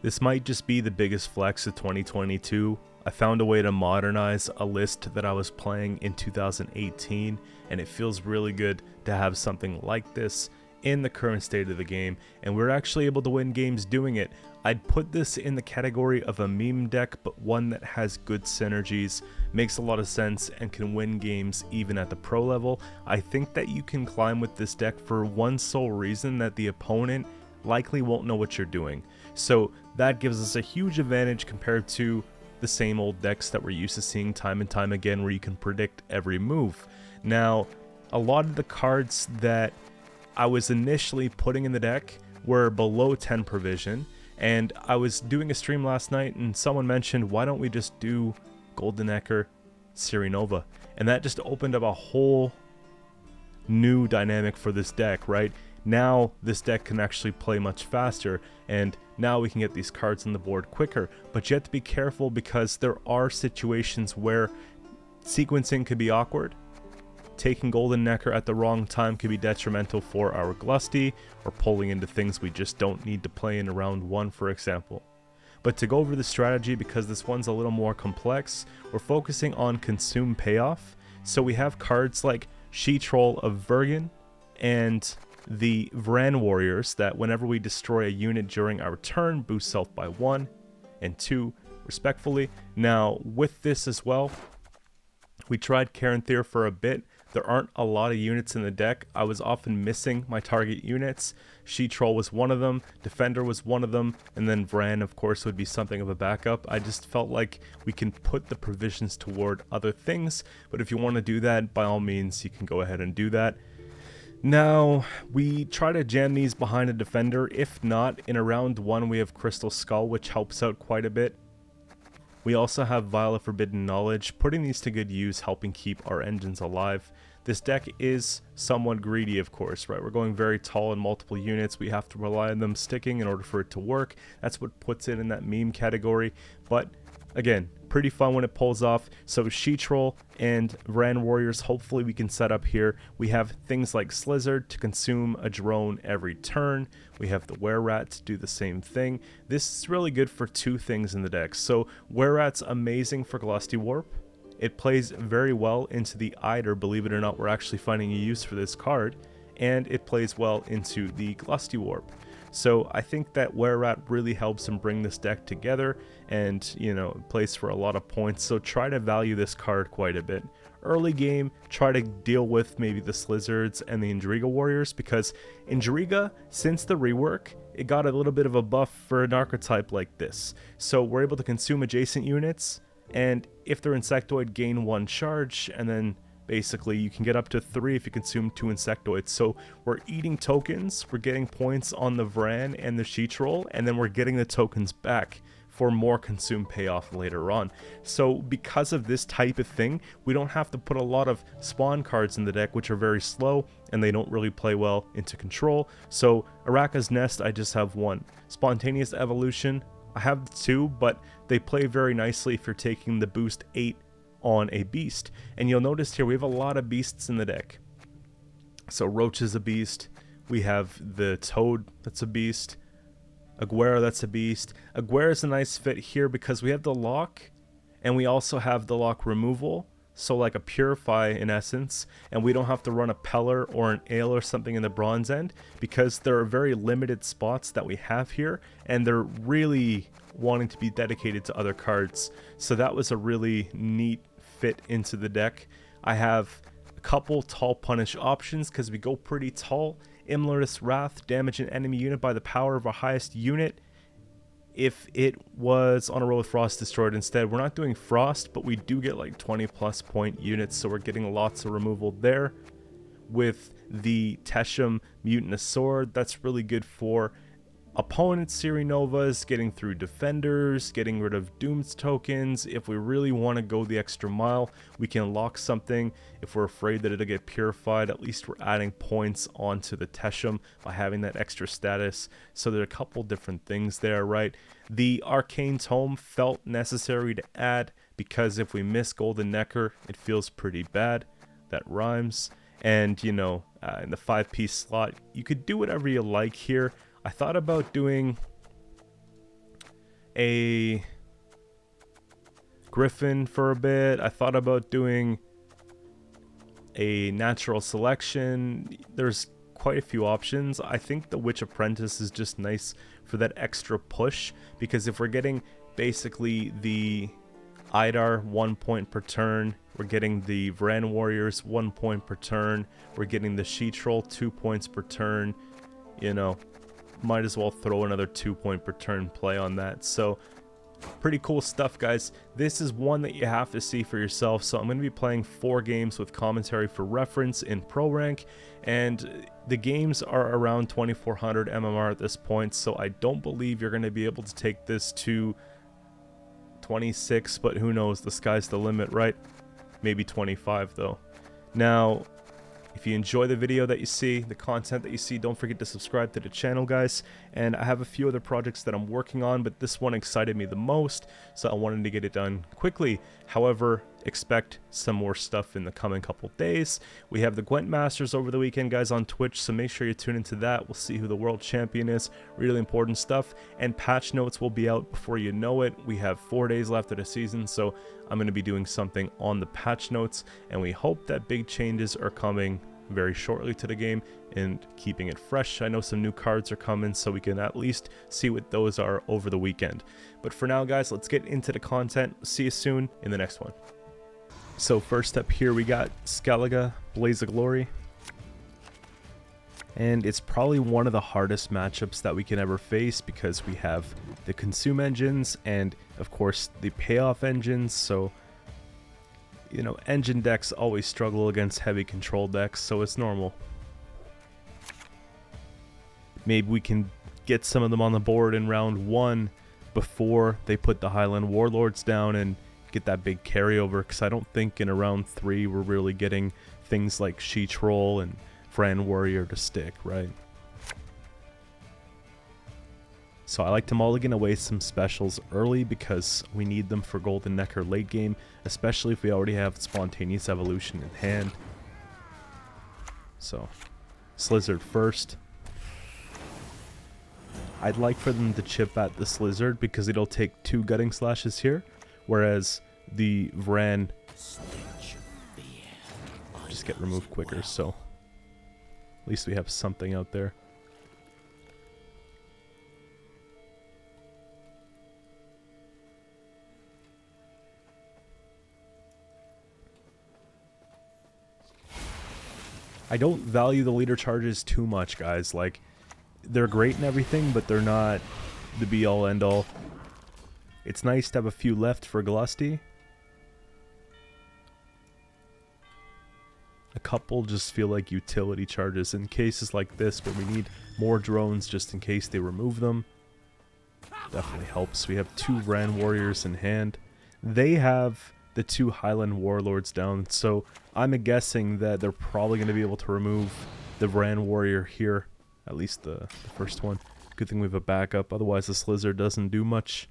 This might just be the biggest flex of 2022. I found a way to modernize a list that I was playing in 2018, and it feels really good to have something like this in the current state of the game, and we're actually able to win games doing it. I'd put this in the category of a meme deck, but one that has good synergies, makes a lot of sense, and can win games even at the pro level. I think that you can climb with this deck for one sole reason, that the opponent likely won't know what you're doing. So that gives us a huge advantage compared to the same old decks that we're used to seeing time and time again, where you can predict every move. Now, a lot of the cards that I was initially putting in the deck were below 10 provision, and I was doing a stream last night and someone mentioned, why don't we just do Golden Ecker Nova? And that just opened up a whole new dynamic for this deck, right? Now this deck can actually play much faster, and now we can get these cards on the board quicker. But you have to be careful, because there are situations where sequencing could be awkward. Taking Golden Necker at the wrong time could be detrimental for our Glusty, or pulling into things we just don't need to play in round 1, for example. But to go over the strategy, because this one's a little more complex, we're focusing on Consume Payoff. So we have cards like She-Troll of Vergen and the Vran Warriors that whenever we destroy a unit during our turn, boost self by 1 and 2 respectfully. Now with this as well, we tried Qcento for a bit. There aren't a lot of units in the deck. I was often missing my target units. She-Troll was one of them, Defender was one of them, and then Vran, of course, would be something of a backup. I just felt like we can put the provisions toward other things, but if you want to do that, by all means, you can go ahead and do that. Now, we try to jam these behind a Defender. If not, in a round 1, we have Crystal Skull, which helps out quite a bit. We also have Vial of Forbidden Knowledge, putting these to good use, helping keep our engines alive. This deck is somewhat greedy, of course, right? We're going very tall in multiple units. We have to rely on them sticking in order for it to work. That's what puts it in that meme category. But again, pretty fun when it pulls off. So She-Troll and Vran Warriors, hopefully we can set up here. We have things like Slizzard to consume a drone every turn. We have the Were-Rat to do the same thing. This is really good for two things in the deck. So Were-Rat's amazing for Glusty Warp. It plays very well into the Eider, believe it or not, we're actually finding a use for this card. And it plays well into the Glusty Warp. So I think that Were-Rat really helps him bring this deck together, and, you know, it plays for a lot of points, so try to value this card quite a bit. Early game, try to deal with maybe the Slizzards and the Endriga Warriors, because Endriga, since the rework, it got a little bit of a buff for an archetype like this. So we're able to consume adjacent units, and if they're Insectoid, gain 1 charge, and then basically you can get up to 3 if you consume 2 Insectoids. So we're eating tokens, we're getting points on the Vran and the She-Troll, and then we're getting the tokens back for more consume payoff later on. So because of this type of thing, we don't have to put a lot of spawn cards in the deck, which are very slow and they don't really play well into control. So Arachas Nest, I just have 1. Spontaneous Evolution, I have 2, but they play very nicely if you're taking the boost 8 on a beast. And you'll notice here we have a lot of beasts in the deck. So Roach is a beast, we have the Toad, that's a beast, Aguera, that's a beast. Aguera is a nice fit here because we have the lock and we also have the lock removal, so like a Purify in essence, and we don't have to run a Peller or an Ale or something in the bronze end, because there are very limited spots that we have here and they're really wanting to be dedicated to other cards. So that was a really neat fit into the deck. I have a couple tall punish options because we go pretty tall. Imlerus Wrath, damage an enemy unit by the power of our highest unit. If it was on a roll with Frost destroyed instead, we're not doing Frost, but we do get like 20 plus point units, so we're getting lots of removal there. With the Tesham Mutinous Sword, that's really good for opponents' Siri Novas, getting through defenders, getting rid of Doom's tokens. If we really want to go the extra mile, we can lock something. If we're afraid that it'll get purified, at least we're adding points onto the Tesham by having that extra status. So there are a couple different things there, right? The Arcane Tome felt necessary to add because if we miss Golden Necker, it feels pretty bad. That rhymes. And, you know, in the 5-piece slot, you could do whatever you like here. I thought about doing a Griffin for a bit. I thought about doing a natural selection. There's quite a few options. I think the Witch Apprentice is just nice for that extra push, because if we're getting basically the Idar 1 point per turn, we're getting the Vran Warriors 1 point per turn, we're getting the She-Troll 2 points per turn, you know, might as well throw another 2 point per turn play on that. So pretty cool stuff, guys. This is one that you have to see for yourself. So I'm going to be playing 4 games with commentary for reference in pro rank, and the games are around 2400 MMR at this point, so I don't believe you're going to be able to take this to 26, but who knows, the sky's the limit, right? Maybe 25 though. Now, if you enjoy the video that you see, the content that you see, don't forget to subscribe to the channel, guys. And I have a few other projects that I'm working on, but this one excited me the most, so I wanted to get it done quickly. However, expect some more stuff in the coming couple days. We have the Gwent Masters over the weekend, guys, on Twitch, so make sure you tune into that. We'll see who the world champion is. Really important stuff. And patch notes will be out before you know it. We have 4 days left of the season, so I'm going to be doing something on the patch notes, and we hope that big changes are coming very shortly to the game and keeping it fresh. I know some new cards are coming, so we can at least see what those are over the weekend. But for now, guys, let's get into the content. See you soon in the next one. So first up here, we got Skellige, Blaze of Glory. And it's probably one of the hardest matchups that we can ever face, because we have the consume engines and, of course, the payoff engines. So, you know, engine decks always struggle against heavy control decks, so it's normal. Maybe we can get some of them on the board in round 1 before they put the Highland Warlords down and get that big carryover, because I don't think in a round 3 we're really getting things like She-Troll and Vran Warrior to stick, right? So I like to mulligan away some specials early, because we need them for Golden Necker late game, especially if we already have Spontaneous Evolution in hand. So, Slizzard first. I'd like for them to chip at the Slizzard, because it'll take 2 Gutting Slashes here, whereas the Vran just get removed quicker, so at least we have something out there. I don't value the leader charges too much, guys. Like, they're great and everything, but they're not the be-all end-all. It's nice to have a few left for Glusty. A couple just feel like utility charges in cases like this where we need more drones just in case they remove them. Definitely helps. We have 2 Vran Warriors in hand. They have the 2 Highland Warlords down, so I'm guessing that they're probably going to be able to remove the Vran Warrior here, at least the first one. Good thing we have a backup, otherwise this Lizard doesn't do much.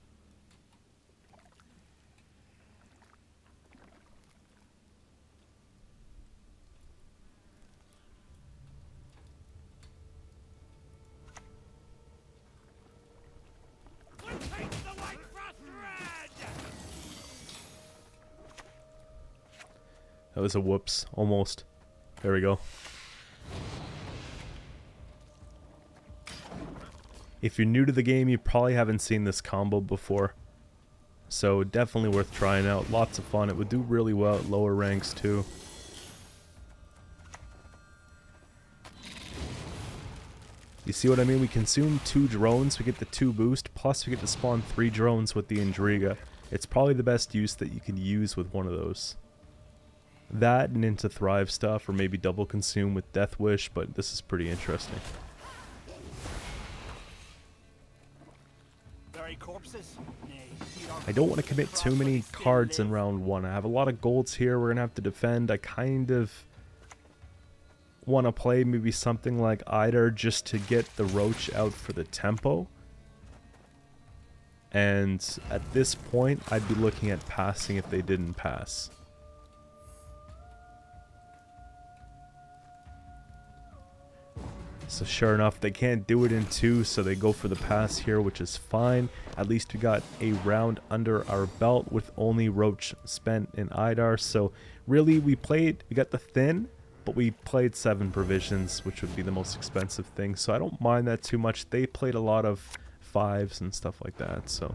That was a whoops, almost. There we go. If you're new to the game, you probably haven't seen this combo before. So definitely worth trying out. Lots of fun. It would do really well at lower ranks too. You see what I mean? We consume 2 drones, we get the 2 boost, plus we get to spawn 3 drones with the Indriga. It's probably the best use that you can use with one of those. That and into Thrive stuff, or maybe double consume with Death Wish, but this is pretty interesting. I don't want to commit too many cards in round 1. I have a lot of golds here we're going to have to defend. I kind of want to play maybe something like Idar just to get the Roach out for the tempo. And at this point, I'd be looking at passing if they didn't pass. So sure enough, they can't do it in 2, so they go for the pass here, which is fine. At least we got a round under our belt with only Roach spent in Idar. So really, we got the thin, but we played 7 provisions, which would be the most expensive thing. So I don't mind that too much. They played a lot of 5s and stuff like that, so...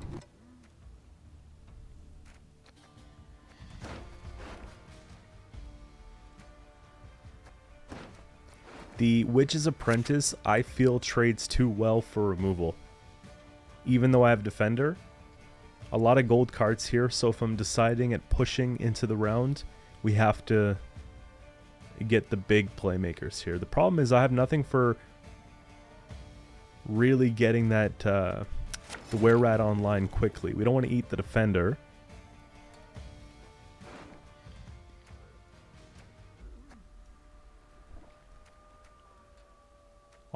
The Witch's Apprentice, I feel, trades too well for removal. Even though I have Defender, a lot of gold cards here, so if I'm deciding at pushing into the round, we have to get the big playmakers here. The problem is I have nothing for really getting that the Were-Rat online quickly. We don't want to eat the Defender.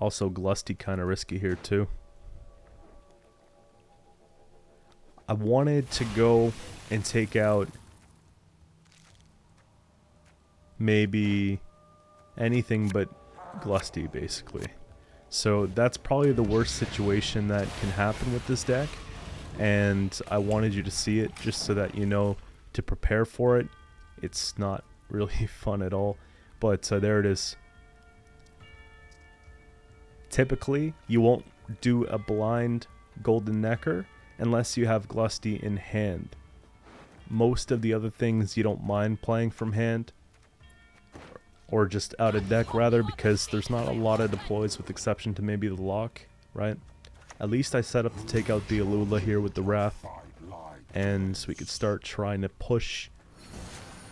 Also, Glusty kind of risky here too. I wanted to go and take out maybe anything but Glusty, basically. So that's probably the worst situation that can happen with this deck. And I wanted you to see it just so that you know to prepare for it. It's not really fun at all. But there it is. Typically, you won't do a blind Golden Necker unless you have Glusty in hand. Most of the other things you don't mind playing from hand, or just out of deck rather, because there's not a lot of deploys with exception to maybe the Lock, right? At least I set up to take out the Alula here with the Wrath, and so we could start trying to push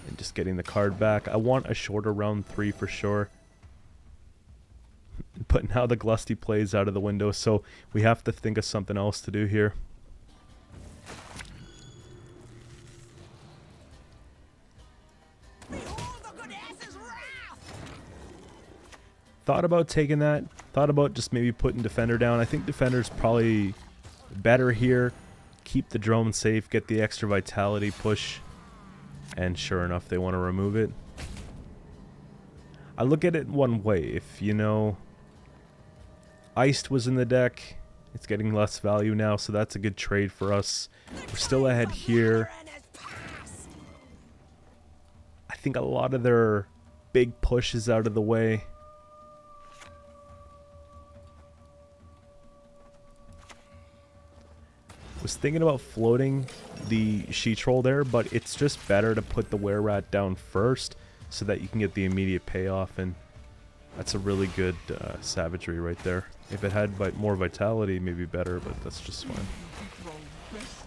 and just getting the card back. I want a shorter round 3 for sure. But now the Glusty plays out of the window, so we have to think of something else to do here. Thought about taking that. Thought about just maybe putting Defender down. I think Defender's probably better here. Keep the drone safe, get the extra vitality push. And sure enough, they want to remove it. I look at it one way. If, you know, Iced was in the deck, it's getting less value now, so that's a good trade for us. We're still ahead here. I think a lot of their big push is out of the way. Was thinking about floating the She-Troll there, but it's just better to put the Were-Rat down first so that you can get the immediate payoff, and that's a really good savagery right there. If it had more vitality, maybe better, but that's just fine.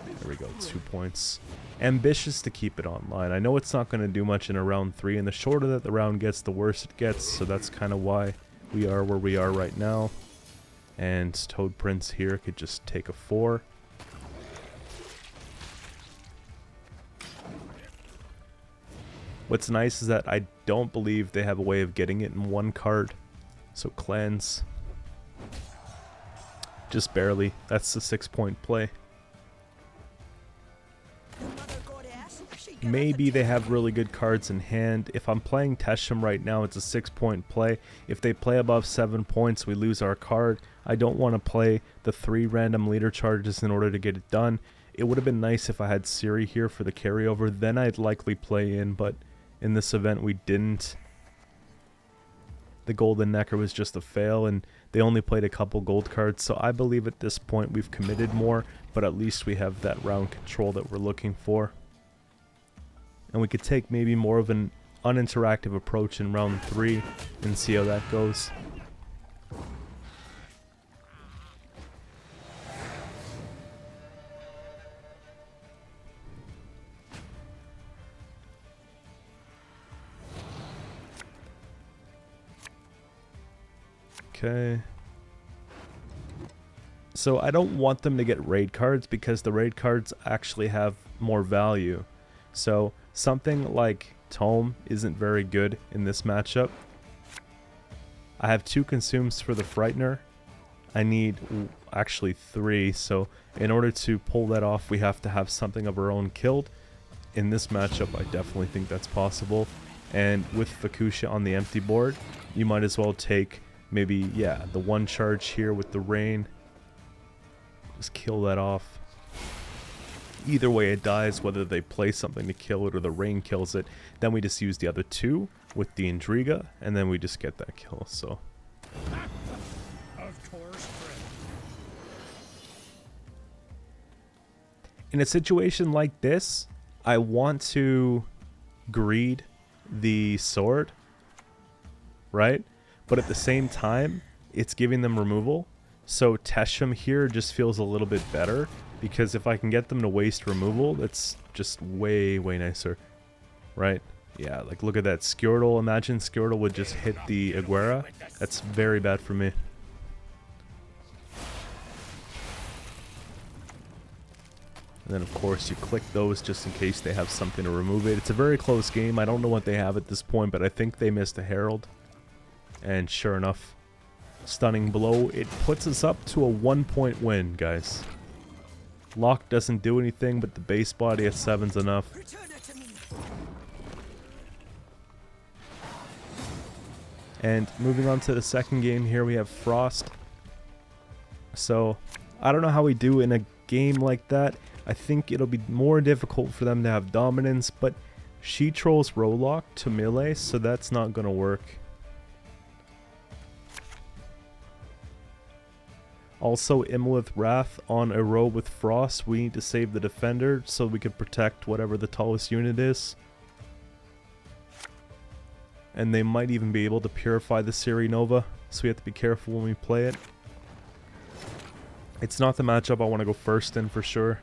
There we go, 2 points. Ambitious to keep it online. I know it's not going to do much in a round 3, and the shorter that the round gets, the worse it gets, so that's kind of why we are where we are right now. And Toad Prince here could just take a 4. What's nice is that I don't believe they have a way of getting it in 1 card. So Cleanse. Just barely. That's the 6-point play. Maybe they have really good cards in hand. If I'm playing Tesham right now, it's a 6-point play. If they play above 7 points, we lose our card. I don't want to play the 3 random leader charges in order to get it done. It would have been nice if I had Siri here for the carryover. Then I'd likely play in, but in this event we didn't. The Golden Necker was just a fail, and they only played a couple gold cards, so I believe at this point we've committed more, but at least we have that round control that we're looking for. And we could take maybe more of an uninteractive approach in round 3 and see how that goes. Okay. So I don't want them to get raid cards because the raid cards actually have more value. So something like Tome isn't very good in this matchup. I have 2 consumes for the Frightener. I need actually 3, so in order to pull that off we have to have something of our own killed. In this matchup I definitely think that's possible. And with Fukusha on the empty board, you might as well take Maybe, yeah, the one charge here with the rain. Just kill that off. Either way it dies, whether they play something to kill it or the rain kills it. Then we just use the other two with the Intriga, and then we just get that kill, so. Of course. In a situation like this, I want to greed the sword, right? But at the same time, it's giving them removal. So Teshem here just feels a little bit better, because if I can get them to waste removal, that's just way, way nicer, right? Yeah, like look at that Scoia'tael. Imagine Scoia'tael would just hit the Guerilla. That's very bad for me. And then of course you click those just in case they have something to remove it. It's a very close game. I don't know what they have at this point, but I think they missed a Herald. And sure enough, stunning blow. It puts us up to a 1-point win, guys. Lock doesn't do anything, but the base body at 7's enough. And moving on to the second game here, we have Frost. So, I don't know how we do in a game like that. I think it'll be more difficult for them to have dominance, but she trolls Rolock to melee, so that's not going to work. Also, Imolith Wrath on a row with Frost. We need to save the defender so we can protect whatever the tallest unit is. And they might even be able to purify the Siri Nova, so we have to be careful when we play it. It's not the matchup I want to go first in for sure.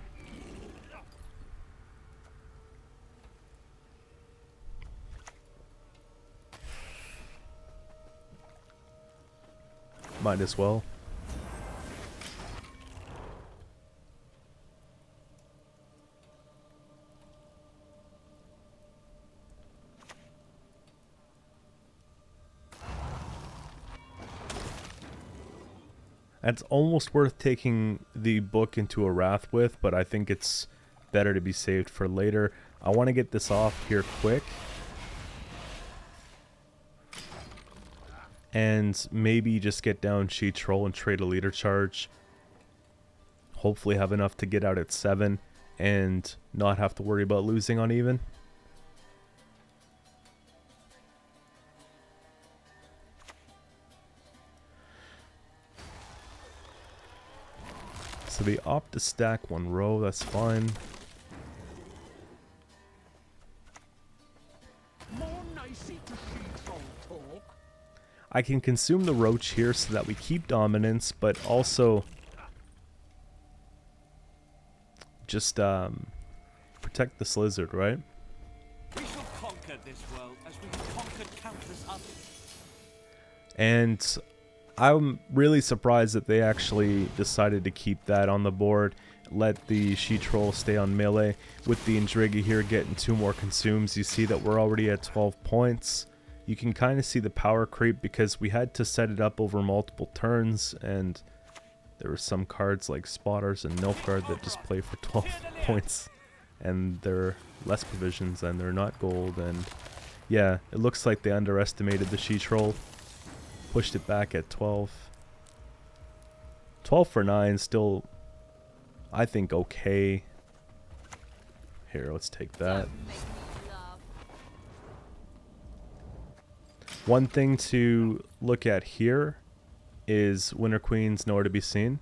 Might as well. It's almost worth taking the book into a Wrath with, but I think it's better to be saved for later. I want to get this off here quick. And maybe just get down She Troll and trade a leader charge. Hopefully have enough to get out at 7 and not have to worry about losing on even. So they opt to stack one row, that's fine. I can consume the Roach here so that we keep dominance, but also just protect this lizard, right? We shall conquer this world as we have conquered countless others. And I'm really surprised that they actually decided to keep that on the board. Let the She Troll stay on melee. With the Intriga here getting 2 more consumes, you see that we're already at 12 points. You can kind of see the power creep because we had to set it up over multiple turns, and there were some cards like Spotters and Nilfgaard that just play for 12 points, and they're less provisions and they're not gold. And yeah, it looks like they underestimated the She Troll. Pushed it back at 12. 12 for 9, still, I think, okay. Here, let's take that. One thing to look at here is Winter Queen's nowhere to be seen.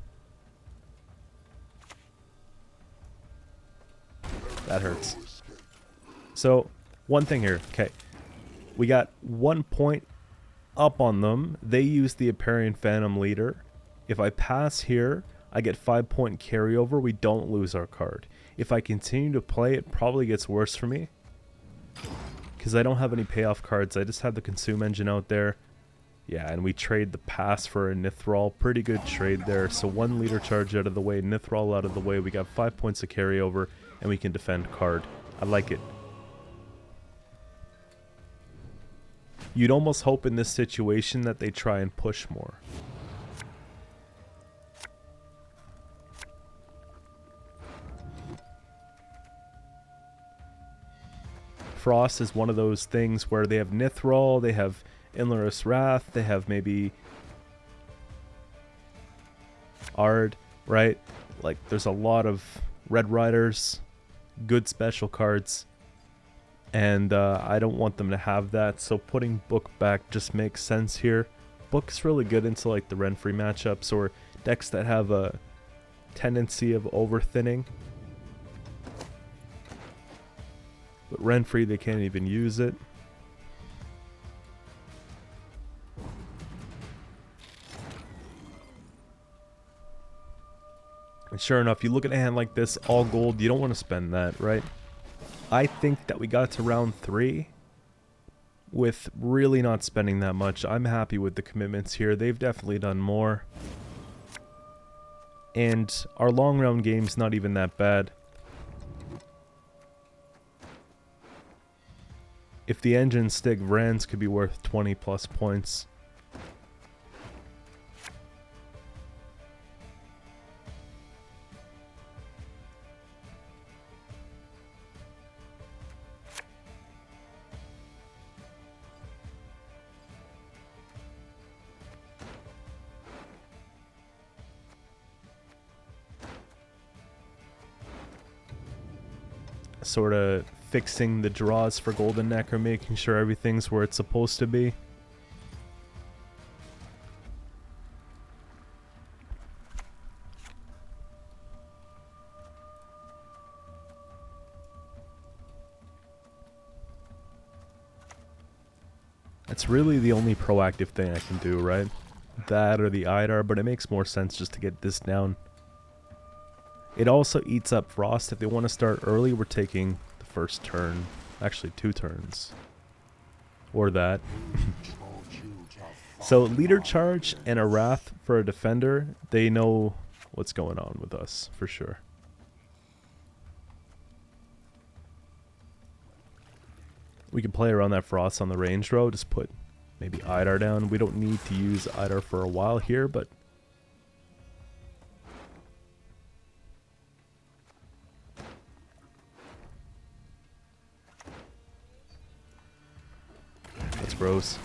That hurts. So, one thing here. Okay. We got 1 point up on them. They use the Aparian Phantom Leader. If I pass here, I get 5-point carryover. We don't lose our card. If I continue to play, it probably gets worse for me, because I don't have any payoff cards. I just have the Consume Engine out there. Yeah, and we trade the pass for a Nithrall. Pretty good trade there. So 1 leader charge out of the way, Nithrall out of the way. We got 5 points of carryover, and we can defend card. I like it. You'd almost hope in this situation that they try and push more. Frost is one of those things where they have Nithrall, they have Inlaris Wrath, they have maybe Ard, right? Like, there's a lot of Red Riders, good special cards, and I don't want them to have that, so putting Book back just makes sense here. Book's really good into like the Renfrey matchups or decks that have a tendency of over-thinning. But Renfrey, they can't even use it. And sure enough, you look at a hand like this, all gold, you don't want to spend that, right? I think that we got to round 3 with really not spending that much. I'm happy with the commitments here. They've definitely done more. And our long round game's not even that bad. If the engines stick, Vrans could be worth 20 plus points. Sort of fixing the draws for Golden Necker, making sure everything's where it's supposed to be. That's really the only proactive thing I can do, right? That or the Idar, but it makes more sense just to get this down. It also eats up Frost. If they want to start early, we're taking the first turn. Actually, 2 turns. Or that. So, Leader Charge and a Wrath for a Defender, they know what's going on with us, for sure. We can play around that Frost on the range row. Just put maybe Idar down. We don't need to use Idar for a while here, but... that's gross.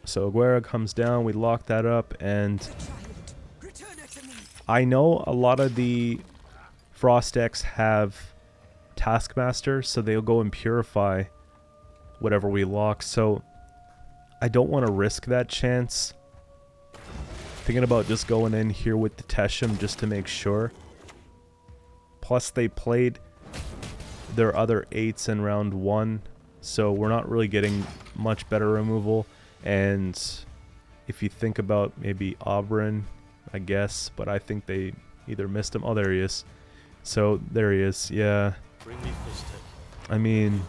So Guerilla comes down, we lock that up, and I know a lot of the Frost decks have Taskmaster, so they'll go and purify whatever we lock, so I don't want to risk that chance. Thinking about just going in here with the Tesham just to make sure. Plus they played their other 8s in round 1, so we're not really getting much better removal. And if you think about maybe Oberyn, I guess, but I think they either missed him. Oh, there he is. So there he is. Yeah. I mean,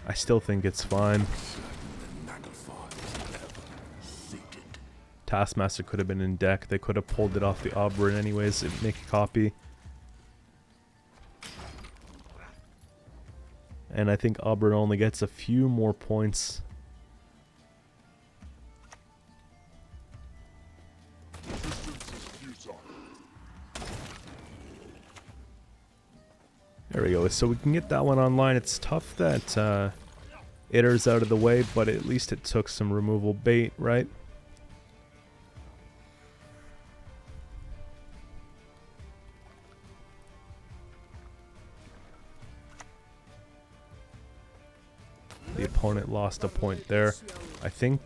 I still think it's fine. Taskmaster could have been in deck. They could have pulled it off the Oberyn anyways and make a copy. And I think Oberyn only gets a few more points. There we go. So we can get that one online. It's tough that Itter's out of the way, but at least it took some removal bait, right? The opponent lost a point there. I think...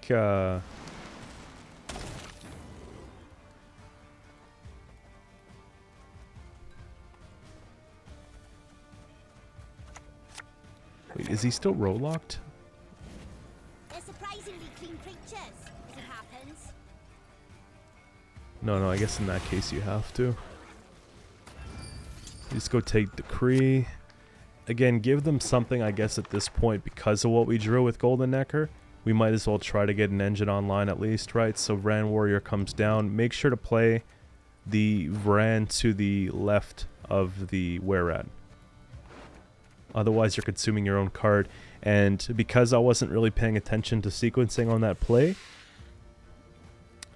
wait, is he still row locked? They're surprisingly clean creatures, as it happens. No, I guess in that case you have to. You just go take Decree. Again, give them something, I guess, at this point because of what we drew with Golden Necker. We might as well try to get an engine online at least, right? So Vran Warrior comes down. Make sure to play the Vran to the left of the Wererat. Otherwise, you're consuming your own card. And because I wasn't really paying attention to sequencing on that play,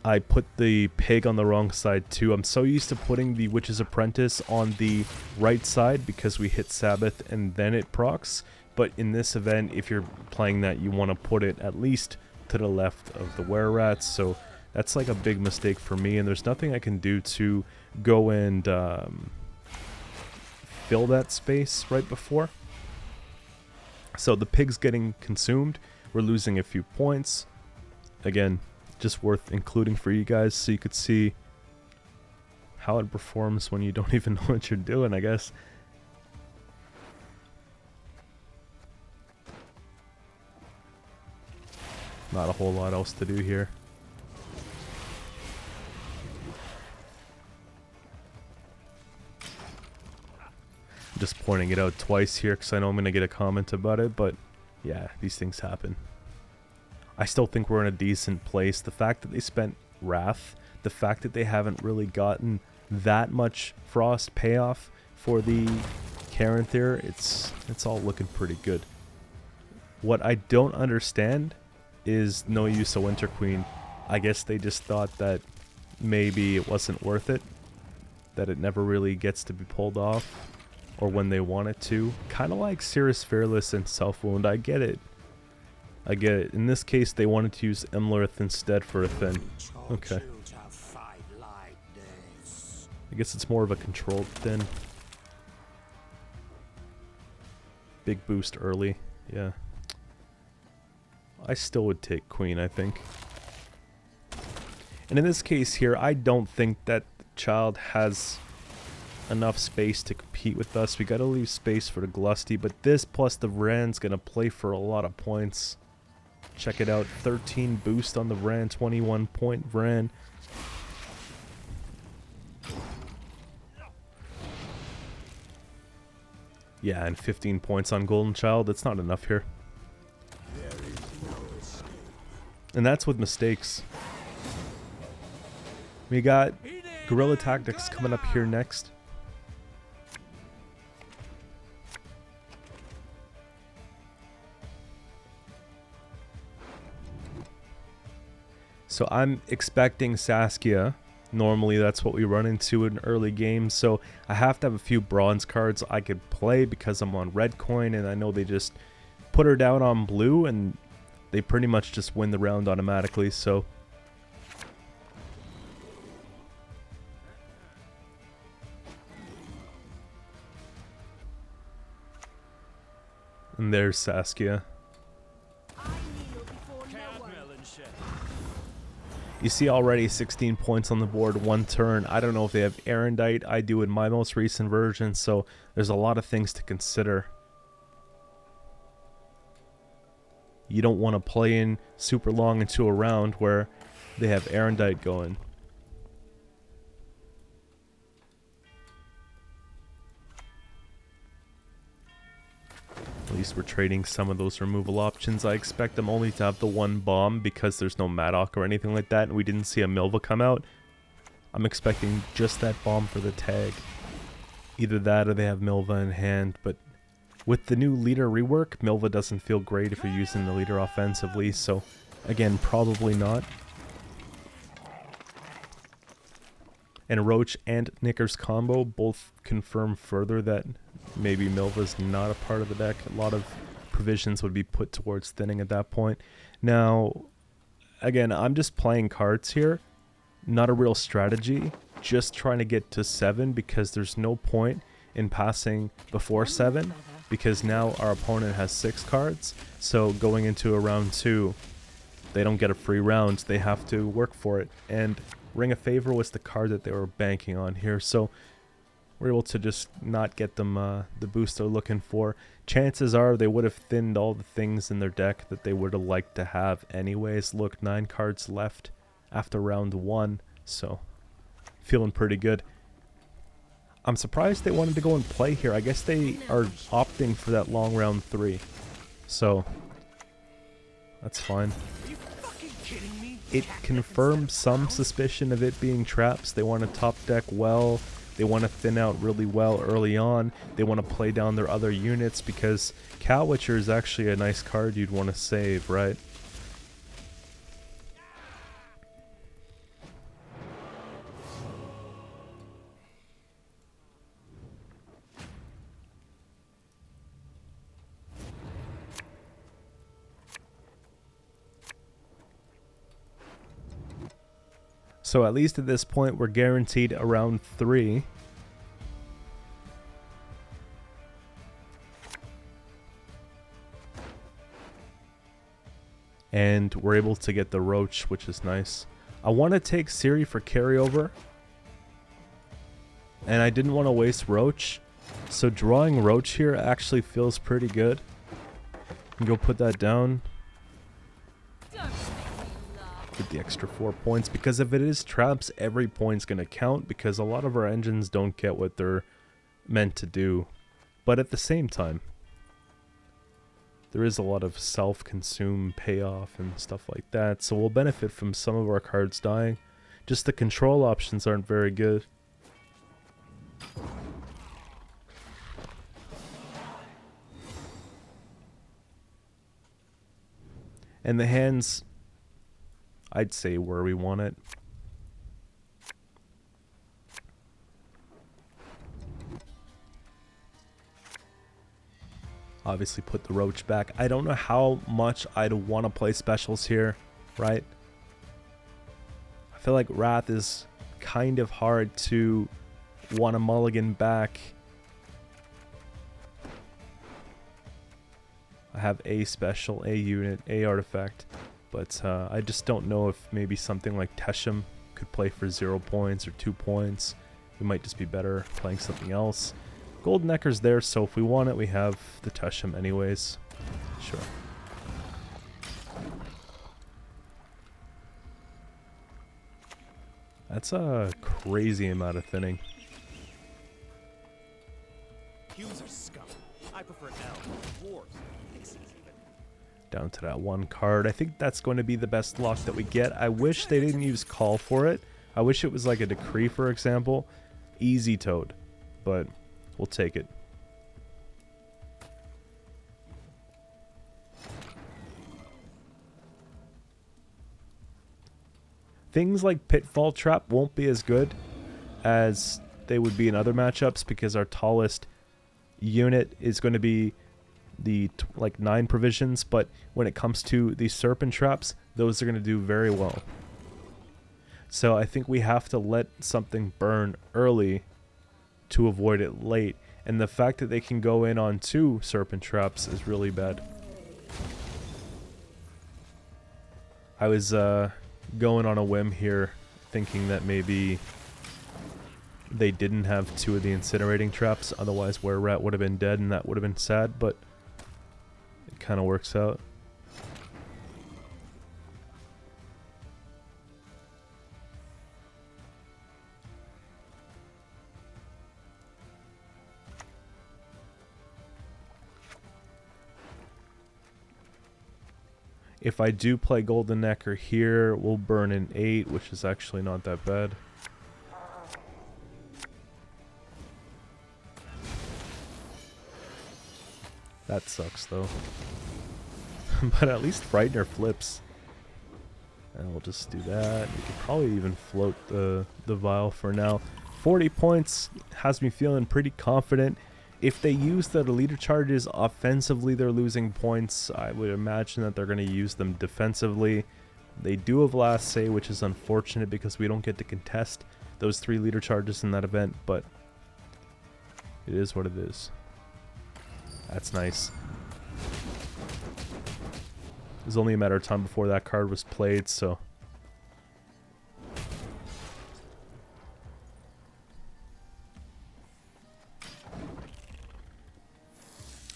I put the pig on the wrong side too. I'm so used to putting the Witch's Apprentice on the right side because we hit Sabbath and then it procs. But in this event, if you're playing that, you want to put it at least to the left of the Wererats. So That's like a big mistake for me, and there's nothing I can do to go and fill that space right before. So the pig's getting consumed. We're losing a few points. Again, just worth including for you guys so you could see how it performs when you don't even know what you're doing, I guess. Not a whole lot else to do here. I'm just pointing it out twice here because I know I'm going to get a comment about it, but yeah, these things happen. I still think we're in a decent place. The fact that they spent Wrath, the fact that they haven't really gotten that much Frost payoff for the Qcento, it's all looking pretty good. What I don't understand is no use of Winter Queen. I guess they just thought that maybe it wasn't worth it, that it never really gets to be pulled off, or when they want it to. Kind of like Cirrus Fearless and Self Wound. I get it. I get it. In this case, they wanted to use Emlerith instead for a Thin. Okay. I guess it's more of a controlled Thin. Big boost early. Yeah. I still would take Queen, I think. And in this case here, I don't think that Child has enough space to compete with us. We gotta leave space for the Glusty, but this plus the Vran's gonna play for a lot of points. Check it out, 13 boost on the Vran, 21 point Vran. Yeah, and 15 points on Golden Child. That's not enough here. And that's with mistakes. We got Guerilla Tactics coming up here next. So I'm expecting Saskia. Normally that's what we run into in early games. So I have to have a few bronze cards I could play because I'm on red coin, and I know they just put her down on blue and they pretty much just win the round automatically. So and there's Saskia. You see already 16 points on the board, 1 turn. I don't know if they have Erendite. I do in my most recent version, so there's a lot of things to consider. You don't want to play in super long into a round where they have Erendite going. At least we're trading some of those removal options. I expect them only to have the 1 bomb because there's no Madoc or anything like that, and we didn't see a Milva come out. I'm expecting just that bomb for the tag. Either that or they have Milva in hand, but with the new leader rework, Milva doesn't feel great if you're using the leader offensively, so again, probably not. And Roach and Knicker's combo both confirm further that maybe Milva's not a part of the deck. A lot of provisions would be put towards thinning at that point. Now, again, I'm just playing cards here. Not a real strategy. Just trying to get to 7 because there's no point in passing before 7 because now our opponent has 6 cards. So going into a round 2, they don't get a free round. They have to work for it. And Ring of Favor was the card that they were banking on here. So we're able to just not get them the boost they're looking for. Chances are they would have thinned all the things in their deck that they would have liked to have anyways. Look, 9 cards left after round 1. So feeling pretty good. I'm surprised they wanted to go and play here. I guess they are opting for that long round 3. So that's fine. It confirms some suspicion of it being traps. They want to top deck well. They want to thin out really well early on. They want to play down their other units because Cat Witcher is actually a nice card you'd want to save, right? So at least at this point, we're guaranteed around 3. And we're able to get the Roach, which is nice. I want to take Siri for carryover. And I didn't want to waste Roach. So drawing Roach here actually feels pretty good. And go put that down. Get the extra 4 points, because if it is traps, every point's going to count, because a lot of our engines don't get what they're meant to do. But at the same time, there is a lot of self-consume payoff and stuff like that, so we'll benefit from some of our cards dying. Just the control options aren't very good. And the hands, I'd say where we want it. Obviously put the Roach back. I don't know how much I'd want to play specials here, right? I feel like Wrath is kind of hard to want to mulligan back. I have a special, a unit, a artifact, but I just don't know if maybe something like Teshem could play for 0 points or 2 points. We might just be better playing something else. Golden Necker's there, so if we want it, we have the Teshem anyways. Sure. That's a crazy amount of thinning. Humans are scum. I prefer elves, dwarves, pixies even. Down to that 1 card. I think that's going to be the best luck that we get. I wish they didn't use Call for it. I wish it was like a Decree, for example. Easy Toad. But we'll take it. Things like Pitfall Trap won't be as good as they would be in other matchups, because our tallest unit is going to be the like 9 provisions, but when it comes to the Serpent Traps, those are going to do very well. So I think we have to let something burn early to avoid it late, and the fact that they can go in on 2 Serpent Traps is really bad. I was going on a whim here, thinking that maybe they didn't have 2 of the incinerating traps, otherwise Were Rat would have been dead and that would have been sad, but it kind of works out. If I do play Golden Necker here, we'll burn an 8, which is actually not that bad. That sucks though. But at least Frightener flips. And we'll just do that. We could probably even float the vial for now. 40 points has me feeling pretty confident. If they use the leader charges offensively, they're losing points. I would imagine that they're going to use them defensively. They do have last say, which is unfortunate because we don't get to contest those 3 leader charges in that event, but it is what it is. That's nice. It was only a matter of time before that card was played, so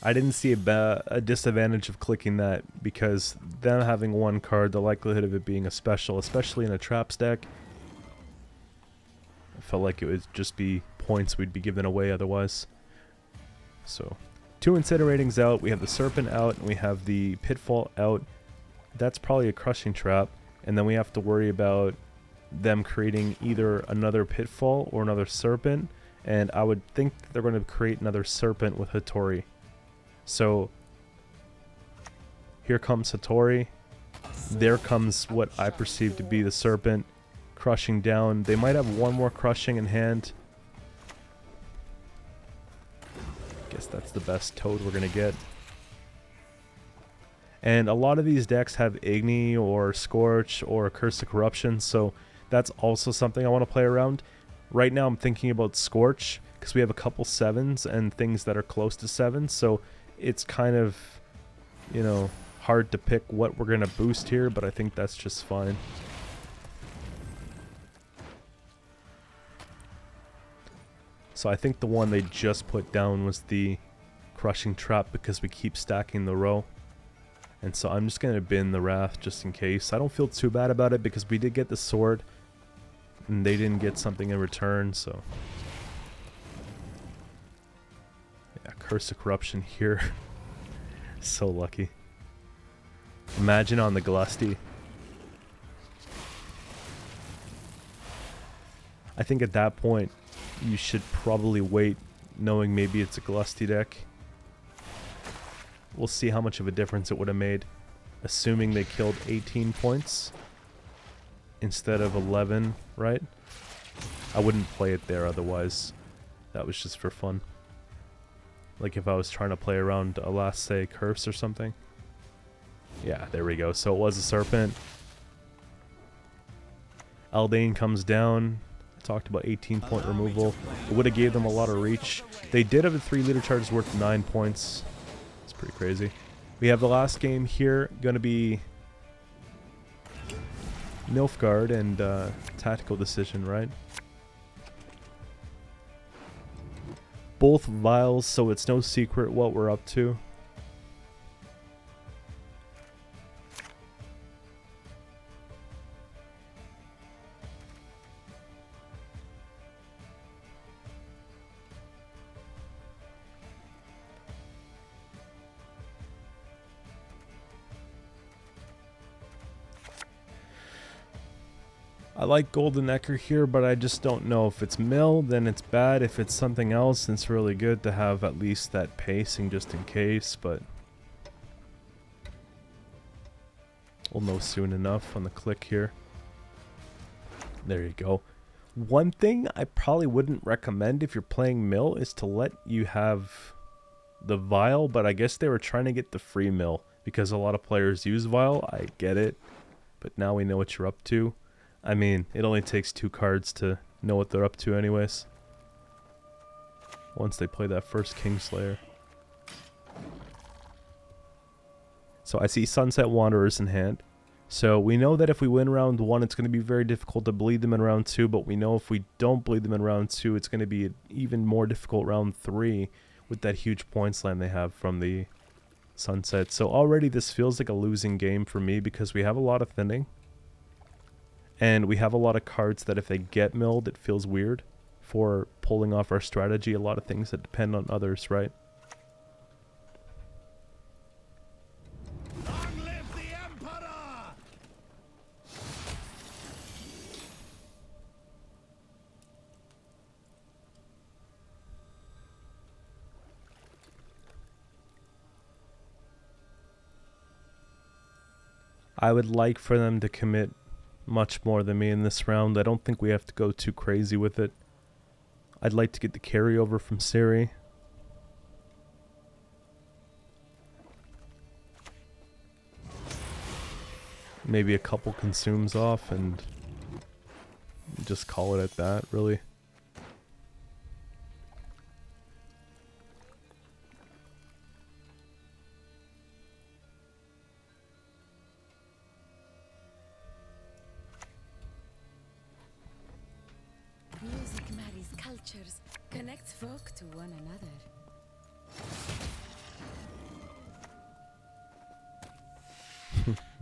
I didn't see a disadvantage of clicking that, because them having 1 card, the likelihood of it being a special, especially in a traps deck, I felt like it would just be points we'd be giving away otherwise. So 2 Incinerating's out, we have the Serpent out, and we have the Pitfall out. That's probably a Crushing Trap, and then we have to worry about them creating either another Pitfall or another Serpent, and I would think that they're going to create another Serpent with Hattori. So here comes Hattori. There comes what I perceive to be the Serpent crushing down. They might have 1 more crushing in hand. Guess that's the best Toad we're going to get. And a lot of these decks have Igni or Scorch or Curse of Corruption, so That's also something I want to play around. Right now I'm thinking about Scorch, because we have a couple 7s and things that are close to 7s, so it's kind of, you know, hard to pick what we're going to boost here, but I think that's just fine. So I think the one they just put down was the Crushing Trap, because we keep stacking the row. And so I'm just going to bin the Wrath just in case. I don't feel too bad about it because we did get the sword and they didn't get something in return, so. Yeah, Curse of Corruption here. So lucky. Imagine on the Glusty. I think at that point you should probably wait, knowing maybe it's a Glusty deck. We'll see how much of a difference it would have made, assuming they killed 18 points instead of 11, right? I wouldn't play it there otherwise. That was just for fun. Like if I was trying to play around a last say curse or something. Yeah, there we go. So it was a serpent. Eldane comes down. I talked about 18-point removal. It would have gave them a lot of reach. They did have a 3-liter charge worth 9 points. It's pretty crazy. We have the last game here. Going to be Nilfgaard and tactical decision, right? Both vials, so it's no secret what we're up to. I like Golden Echo here, but I just don't know. If it's mill, then it's bad. If it's something else, then it's really good to have at least that pacing just in case, but we'll know soon enough on the click here. There you go. One thing I probably wouldn't recommend if you're playing mill is to let you have the vial, but I guess they were trying to get the free mill because a lot of players use vial. I get it, but now we know what you're up to. I mean, it only takes 2 cards to know what they're up to anyways. Once they play that first Kingslayer. So I see Sunset Wanderers in hand. So we know that if we win round 1, it's going to be very difficult to bleed them in round 2. But we know if we don't bleed them in round 2, it's going to be an even more difficult round 3 with that huge points land they have from the Sunset. So already this feels like a losing game for me because we have a lot of thinning. And we have a lot of cards that if they get milled, it feels weird for pulling off our strategy. A lot of things that depend on others, right? Long live the Emperor! I would like for them to commit much more than me in this round. I don't think we have to go too crazy with it. I'd like to get the carryover from Siri. Maybe a couple consumes off and just call it at that, really. Music marries cultures, connects folk to one another.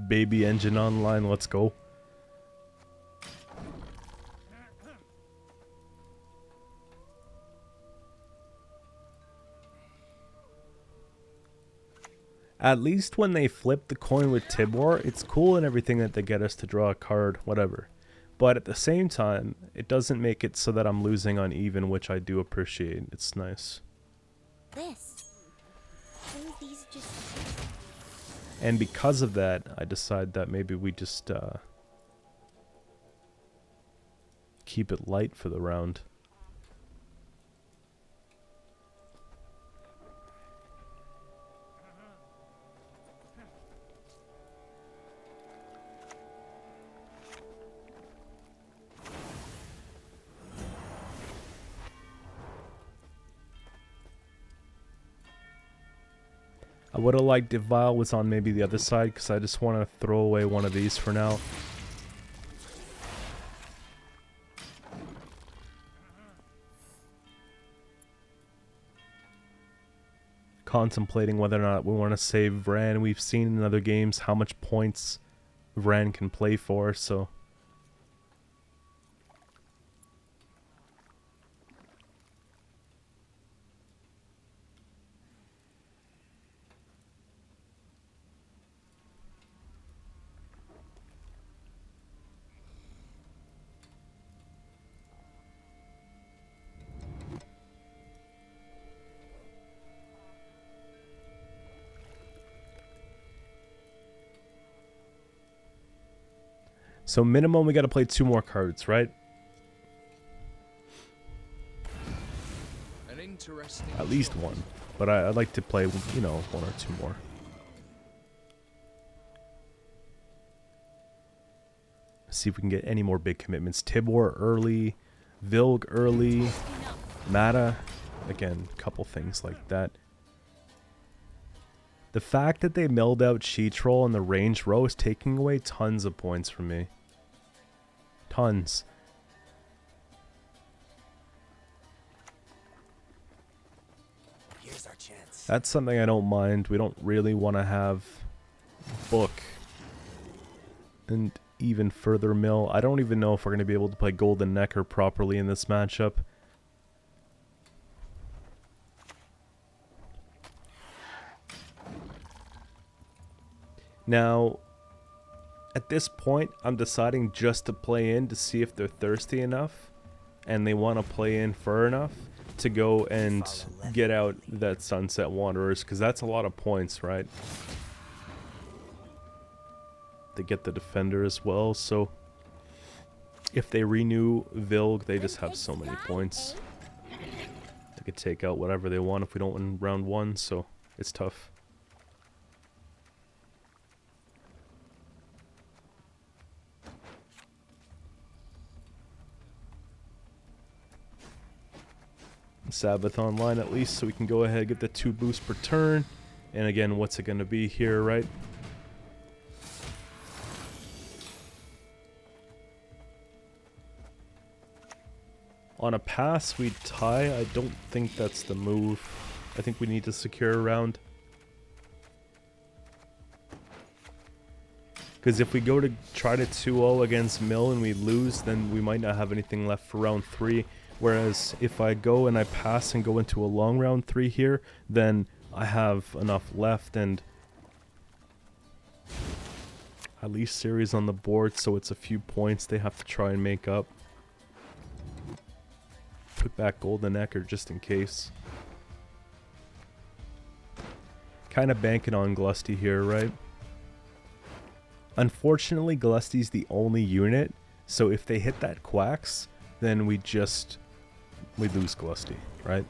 Baby engine online, let's go. At least when they flip the coin with Tibor, it's cool and everything that they get us to draw a card, whatever. But at the same time, it doesn't make it so that I'm losing on even, which I do appreciate. It's nice. This. All these just. And because of that, I decide that maybe we just keep it light for the round. I would have liked if Vile was on maybe the other side, because I just want to throw away one of these for now. Contemplating whether or not we want to save Vran. We've seen in other games how much points Vran can play for, so... So minimum, we got to play 2 more cards, right? An interesting At least choice. 1. But I'd like to play, you know, 1 or 2 more. See if we can get any more big commitments. Tibor early. Vilg early. Mata. Again, a couple things like that. The fact that they milled out Sheetroll in the range row is taking away tons of points from me. Tons. Here's our chance. That's something I don't mind. We don't really want to have Book and even further mill. I don't even know if we're going to be able to play Golden Necker properly in this matchup. Now, at this point, I'm deciding just to play in to see if they're thirsty enough and they want to play in fur enough to go and get out that Sunset Wanderers, because that's a lot of points, right? They get the defender as well, so if they renew Vilg, they just have so many points. They could take out whatever they want if we don't win round 1, so it's tough. Sabbath online at least, so we can go ahead and get the 2 boosts per turn. And again, what's it going to be here, right? On a pass, we tie. I don't think that's the move. I think we need to secure a round. Because if we go to try to 2-0 against Mill and we lose, then we might not have anything left for round 3. Whereas if I go and I pass and go into a long round 3 here, then I have enough left and at least series on the board, so it's a few points they have to try and make up. Put back Golden Necker just in case. Kind of banking on Glusty here, right? Unfortunately, Glusty's the only unit, so if they hit that Quacks, then we lose Glusty, right?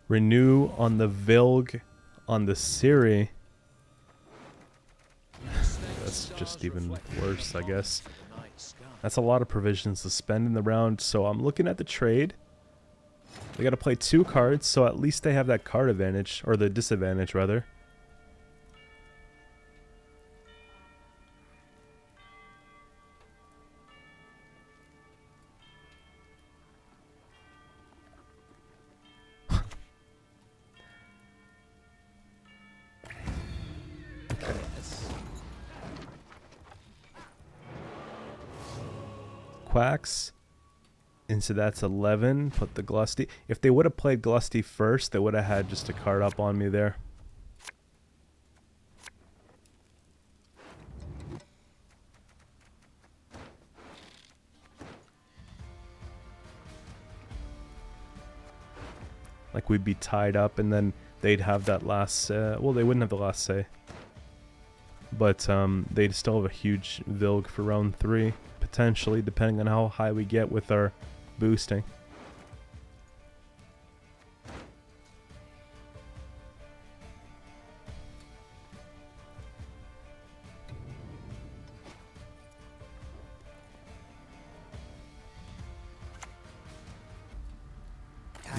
Renew on the Vilg, on the Siri. That's just even worse, I guess. That's a lot of provisions to spend in the round, so I'm looking at the trade. They gotta play 2 cards, so at least they have that card advantage, or the disadvantage, rather. Quacks. And so that's 11. Put the Glusty. If they would have played Glusty first, they would have had just a card up on me there. Like we'd be tied up, and then they'd have that last well, they wouldn't have the last say. But they'd still have a huge Vilg for round 3, potentially, depending on how high we get with our boosting.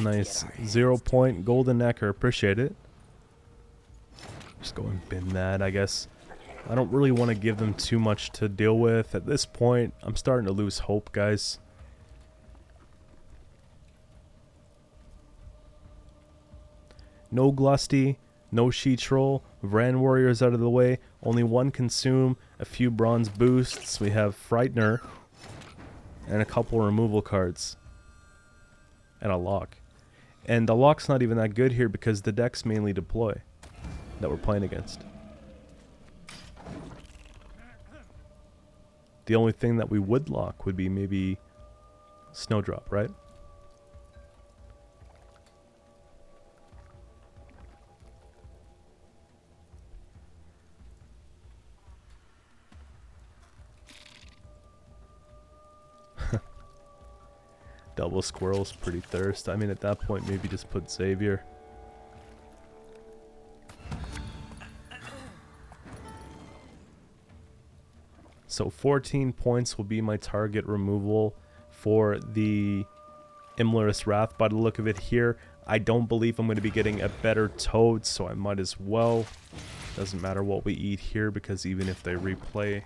Nice 0 point golden necker, appreciate it. Just go and bin that, I guess. I don't really want to give them too much to deal with. At this point, I'm starting to lose hope, guys. No Glusty, no She Troll, Vran Warriors out of the way, only one Consume, a few bronze boosts, we have Frightener, and a couple removal cards. And a lock. And the lock's not even that good here because the deck's mainly deploy that we're playing against. The only thing that we would lock would be maybe Snowdrop, right? Double Squirrel's pretty thirst. I mean, at that point, maybe just put Xavier. So 14 points will be my target removal for the Imlerith's Wrath. By the look of it here, I don't believe I'm going to be getting a better Toad, so I might as well. Doesn't matter what we eat here, because even if they replay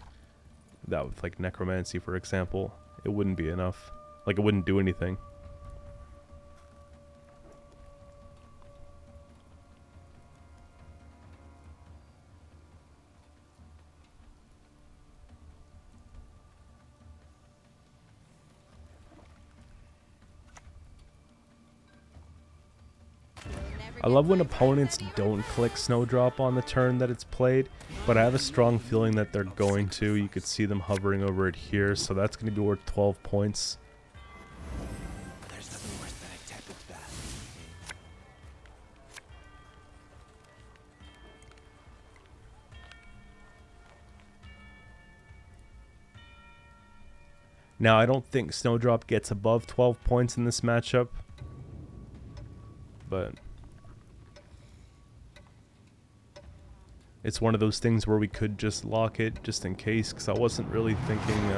that with like Necromancy, for example, it wouldn't be enough. Like, it wouldn't do anything. I love when opponents don't click Snowdrop on the turn that it's played, but I have a strong feeling that they're going to. You could see them hovering over it here, so that's going to be worth 12 points. There's nothing worse than a tepid bath. Now, I don't think Snowdrop gets above 12 points in this matchup, but it's one of those things where we could just lock it just in case, because I wasn't really thinking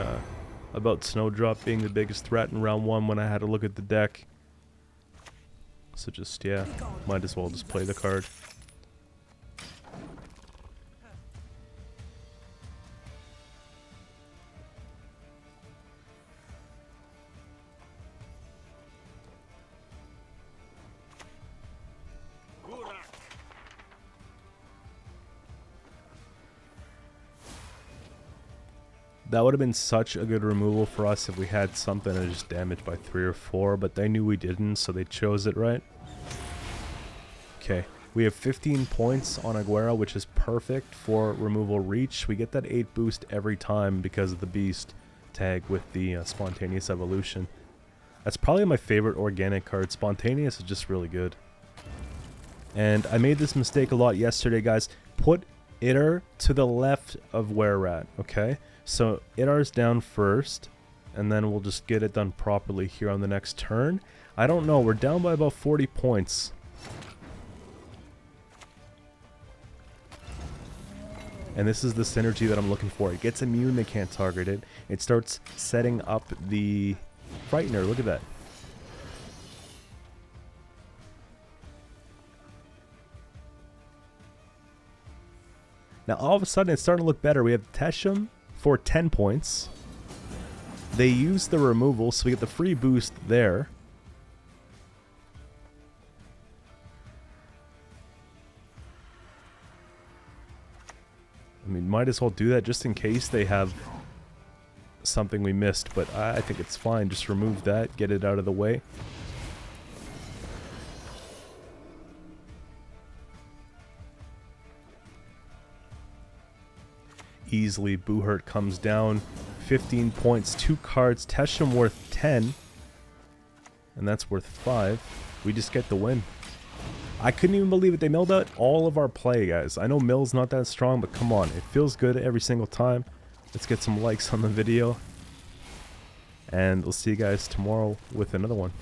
about Snowdrop being the biggest threat in round 1 when I had to look at the deck. So just, yeah, might as well just play the card. That would have been such a good removal for us if we had something that just damaged by 3 or 4, but they knew we didn't, so they chose it, right? Okay, we have 15 points on Guerilla, which is perfect for removal reach. We get that 8 boost every time because of the beast tag with the spontaneous evolution. That's probably my favorite organic card. Spontaneous is just really good. And I made this mistake a lot yesterday, guys. Put Itter to the left of Were-Rat, okay? So Itter's down first, and then we'll just get it done properly here on the next turn. I don't know, we're down by about 40 points. And this is the synergy that I'm looking for. It gets immune, they can't target it. It starts setting up the Frightener, look at that. Now all of a sudden it's starting to look better. We have Teshem for 10 points. They use the removal, so we get the free boost there. I mean, might as well do that just in case they have something we missed, but I think it's fine. Just remove that, get it out of the way. Easily, Boohurt comes down. 15 points, 2 cards. Teshem worth 10. And that's worth 5. We just get the win. I couldn't even believe it. They milled out all of our play, guys. I know mill's not that strong, but come on. It feels good every single time. Let's get some likes on the video. And we'll see you guys tomorrow with another one.